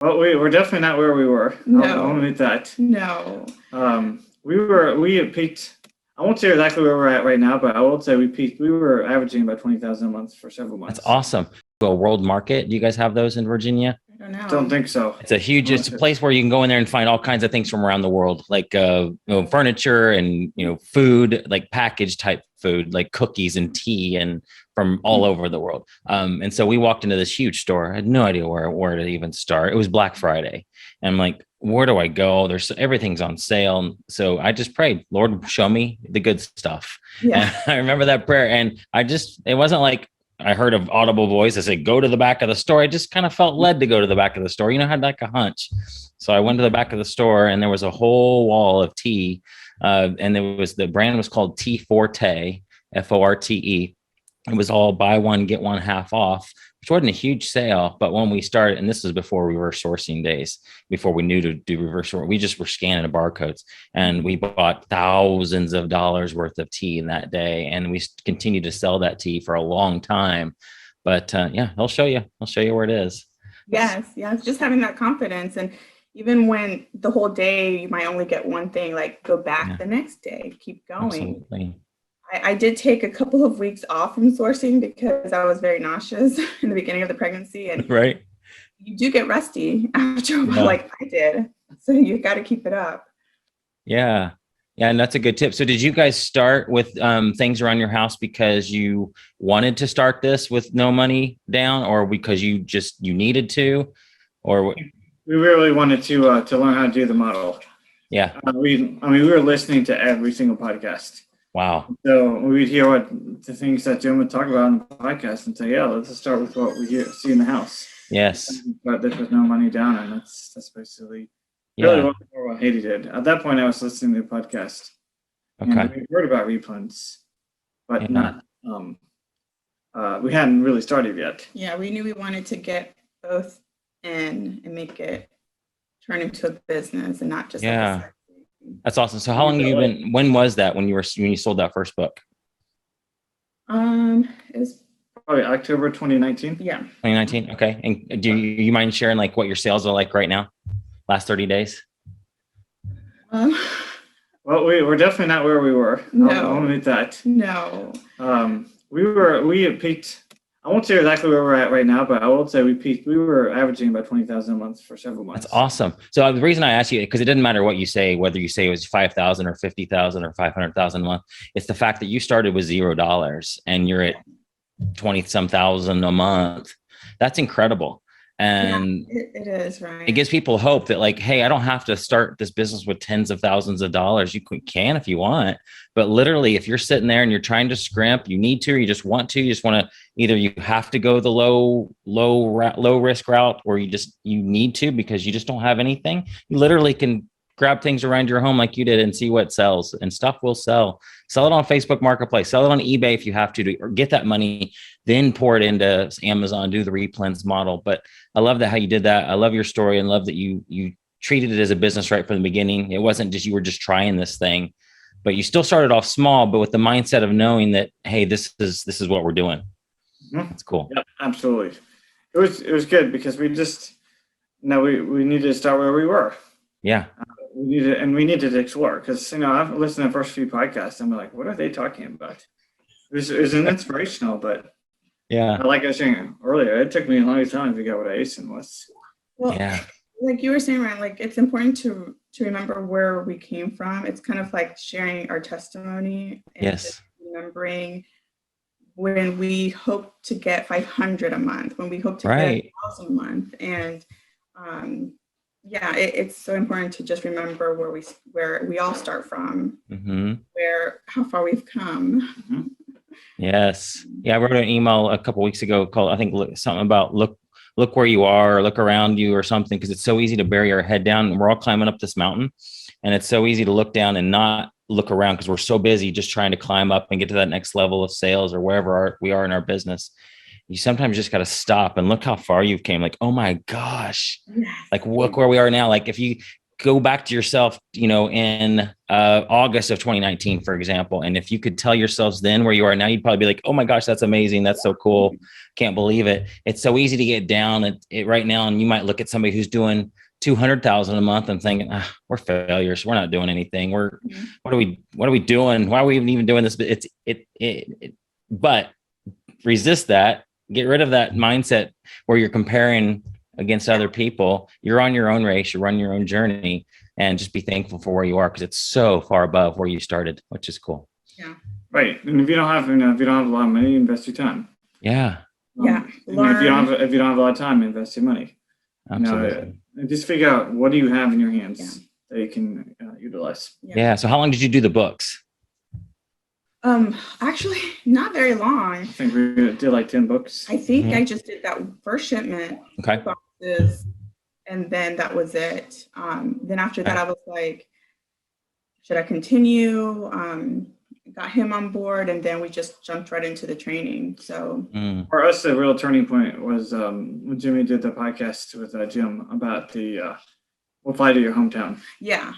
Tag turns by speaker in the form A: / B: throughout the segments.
A: Well, we're definitely not where we were. I'll admit that.
B: No.
A: We had peaked. I won't say exactly where we're at right now, but I will say we peaked. We were averaging about 20,000 a month for several months.
C: That's awesome. A world market. Do you guys have those in Virginia?
B: I don't know.
A: Don't think so.
C: It's a place where you can go in there and find all kinds of things from around the world, like furniture and food, like packaged type food, like cookies and tea, and from all over the world. And so we walked into this huge store. I had no idea where to even start. It was Black Friday, and I'm like, where do I go? Everything's on sale. So I just prayed, Lord, show me the good stuff.
B: Yeah.
C: And I remember that prayer, and it wasn't like I heard an audible voice that said, go to the back of the store. I just kind of felt led to go to the back of the store. I had like a hunch. So I went to the back of the store, and there was a whole wall of tea. And the brand was called Tea Forte, Forte. It was all buy one, get one half off, which wasn't a huge sale. But when we started, and this was before reverse sourcing days, before we knew to do reverse sourcing, we just were scanning the barcodes, and we bought thousands of dollars worth of tea in that day. And we continued to sell that tea for a long time. But I'll show you where it is.
B: Yes. Just having that confidence. And even when the whole day you might only get one thing, like go back the next day, keep going.
C: Absolutely.
B: I did take a couple of weeks off from sourcing because I was very nauseous in the beginning of the pregnancy, and
C: right,
B: you do get rusty after a while, like I did. So you got to keep it up.
C: Yeah, and that's a good tip. So did you guys start with things around your house because you wanted to start this with no money down, or because you needed to, or
A: we really wanted to learn how to do the model?
C: Yeah,
A: we were listening to every single podcast.
C: Wow.
A: So we'd hear what the things that Jim would talk about on the podcast and say, let's just start with what we see in the house.
C: Yes.
A: But there was no money down, and that's basically really what Haiti did. At that point, I was listening to the podcast.
C: Okay.
A: And we heard about replens, but not, we hadn't really started yet.
B: Yeah, we knew we wanted to get both in and make it turn into a business and not just
C: That's awesome. So how long have you been, when was that when you sold that first book?
B: It was
A: probably October 2019.
B: Yeah.
C: 2019. Okay. And do you mind sharing like what your sales are like right now? Last 30 days?
A: Well, we're definitely not where we were. I'll admit that.
B: No.
A: We had peaked. I won't say exactly where we're at right now, but I will say we peaked. We were averaging about 20,000 a month for several months.
C: That's awesome. So the reason I asked you, because it didn't matter what you say, whether you say it was 5,000 or 50,000 or 500,000 a month, it's the fact that you started with $0 and you're at 20-some thousand a month. That's incredible. And
B: it is, right.
C: It gives people hope that like, hey, I don't have to start this business with tens of thousands of dollars. You can if you want, but literally if you're sitting there and you're trying to scrimp, you need to, or you just want to, either you have to go the low risk route, or you need to, because you just don't have anything. You literally can grab things around your home like you did and see what sells, and stuff will sell it on Facebook Marketplace, sell it on eBay if you have to, or get that money, then pour it into Amazon, do the replens model. But I love that how you did that. I love your story, and love that you treated it as a business right from the beginning. It wasn't just you were just trying this thing, but you still started off small, but with the mindset of knowing that, hey, this is what we're doing. That's cool.
A: Yep, absolutely. It was good because we needed to start where we were.
C: Yeah.
A: We needed to explore, because I've listened to the first few podcasts and I'm like, what are they talking about? It was an inspirational, but like I was saying earlier, it took me a long time to figure out what ASIN was.
B: Well, like you were saying, Ryan, like it's important to remember where we came from. It's kind of like sharing our testimony and just remembering when we hope to get 500 a month, when we hope to get 1,000 a month, and it's so important to just remember where we all start from, how far we've come.
C: Yes. Yeah. I wrote an email a couple of weeks ago called, I think, something about look where you are, or look around you, or something, because it's so easy to bury our head down. We're all climbing up this mountain, and it's so easy to look down and not look around because we're so busy just trying to climb up and get to that next level of sales or wherever we are in our business. You sometimes just got to stop and look how far you've came. Like, oh my gosh, like look where we are now. Like if you go back to yourself, in August of 2019, for example, and if you could tell yourselves then where you are now, you'd probably be like, oh my gosh, that's amazing. That's so cool. Can't believe it. It's so easy to get down at it right now. And you might look at somebody who's doing 200,000 a month and thinking, we're failures. We're not doing anything. What are we doing? Why are we even doing this? But resist that, get rid of that mindset where you're comparing against other people. You're on your own race, you're running your own journey, and just be thankful for where you are, because it's so far above where you started, which is cool.
B: Yeah.
A: Right. And if you don't have a lot of money, invest your time.
C: Yeah.
B: Yeah.
A: If you don't have a lot of time, invest your money.
C: Absolutely.
A: And just figure out, what do you have in your hands that you can utilize.
C: Yeah. So how long did you do the books?
B: Actually not very long.
A: I think we did like 10 books.
B: I think I just did that first shipment.
C: Okay.
B: Boxes, and then that was it. Then after that, I was like, should I continue? Got him on board, and then we just jumped right into the training. So
A: for us, the real turning point was when Jimmy did the podcast with Jim about the we'll fly to your hometown.
B: Yeah.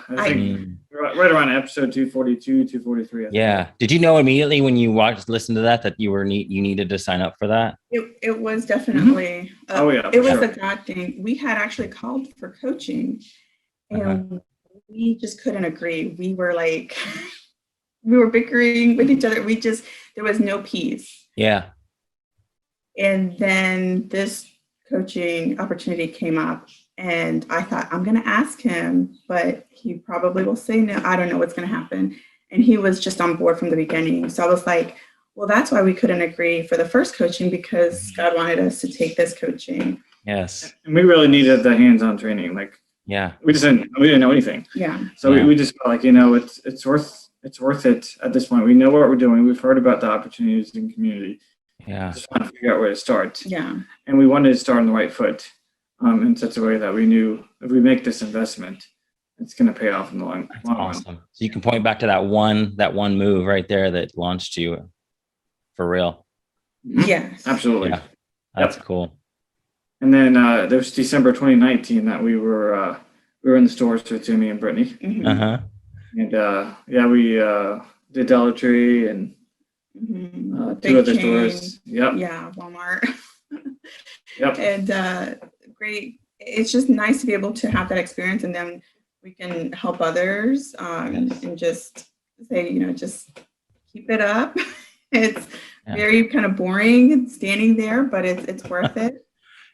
A: I think right around episode 242, 243.
C: Yeah. Did you know immediately when you listened to that you needed to sign up for that?
B: It was definitely. It was a God thing. We had actually called for coaching, and we just couldn't agree. We were like, we were bickering with each other. There was no peace.
C: Yeah.
B: And then this coaching opportunity came up. And I thought, I'm going to ask him, but he probably will say no. I don't know what's going to happen. And he was just on board from the beginning. So I was like, well, that's why we couldn't agree for the first coaching, because God wanted us to take this coaching.
C: Yes.
A: And we really needed the hands-on training. Like, we didn't know anything.
B: Yeah.
A: So we just felt like, it's worth it at this point. We know what we're doing. We've heard about the opportunities in community.
C: Yeah.
A: Just want to figure out where to start.
B: Yeah.
A: And we wanted to start on the right foot. In such a way that we knew if we make this investment, it's going to pay off in the long run.
C: So you can point back to that one move right there that launched you for real.
B: Yes.
A: Absolutely.
C: Yeah. That's cool.
A: And then there was December 2019 that we were in the stores with Jimmy and Brittany.
B: Mm-hmm.
A: And we did Dollar Tree and two other stores. Yep.
B: Yeah, Walmart.
A: Yep.
B: And great. It's just nice to be able to have that experience, and then we can help others and just say, just keep it up. It's very kind of boring standing there, but it's worth it.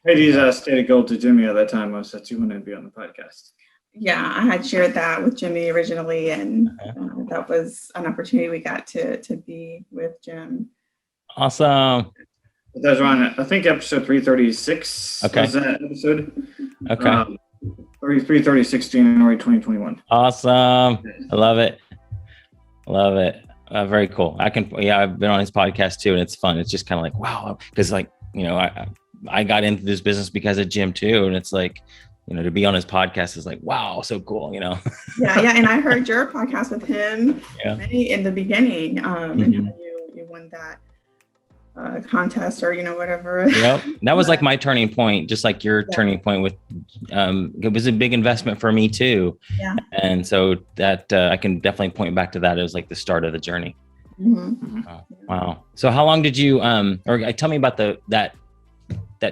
A: Heidi's stated goal to Jimmy at that time was that you wanted to be on the podcast.
B: Yeah, I had shared that with Jimmy originally, and that was an opportunity we got to be with Jim.
C: Awesome.
A: That was around, I think, episode 336.
C: Okay.
A: Was that episode?
C: Okay.
A: 336, January 2021.
C: Awesome. I love it. Very cool. I've been on his podcast too, and it's fun. It's just kind of like, wow. Because I got into this business because of Jim too. And it's like, to be on his podcast is like, wow, so cool, Yeah.
B: And I heard your podcast with him in the beginning. And how you won that contest or whatever.
C: Yep. That was like my turning point, just like your turning point with it was a big investment for me too.
B: Yeah.
C: And so that I can definitely point back to that as like the start of the journey.
B: Mm-hmm.
C: Oh, wow. So how long did you or tell me about that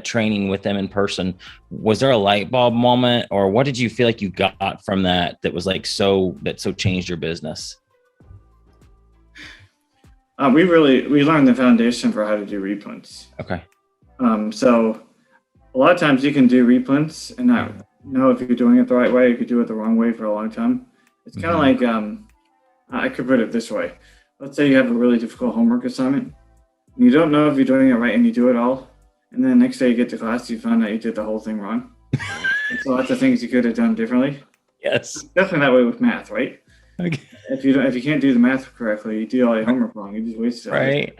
C: training with them in person? Was there a light bulb moment, or what did you feel like you got from that was like so changed your business?
A: We learned the foundation for how to do reprints.
C: Okay.
A: So a lot of times you can do reprints and not know if you're doing it the right way. You could do it the wrong way for a long time. It's kind of like, I could put it this way. Let's say you have a really difficult homework assignment and you don't know if you're doing it right, and you do it all. And then the next day you get to class, you find out you did the whole thing wrong. It's lots of things you could have done differently.
C: Yes.
A: Definitely that way with math, right?
C: Okay.
A: If you can't do the math correctly, you do all your homework wrong. You just wasted it.
C: Right.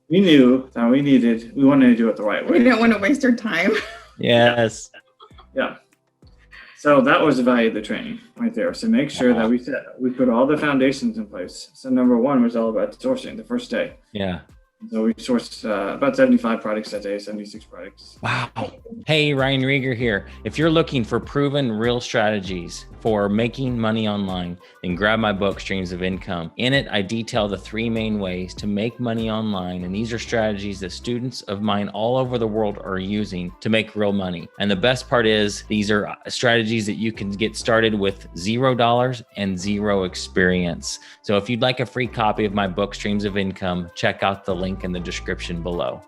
A: We knew that we wanted to do it the right way.
B: We didn't want to waste our time.
C: Yes.
A: Yeah. So that was the value of the training right there. So make sure that we put all the foundations in place. So number one was all about sourcing the first day.
C: Yeah.
A: So we source about 75 products a day, 76 products.
C: Wow. Hey, Ryan Rieger here. If you're looking for proven real strategies for making money online, then grab my book, Streams of Income. In it, I detail the 3 main ways to make money online. And these are strategies that students of mine all over the world are using to make real money. And the best part is these are strategies that you can get started with $0 and 0 experience. So if you'd like a free copy of my book, Streams of Income, check out the link in the description below.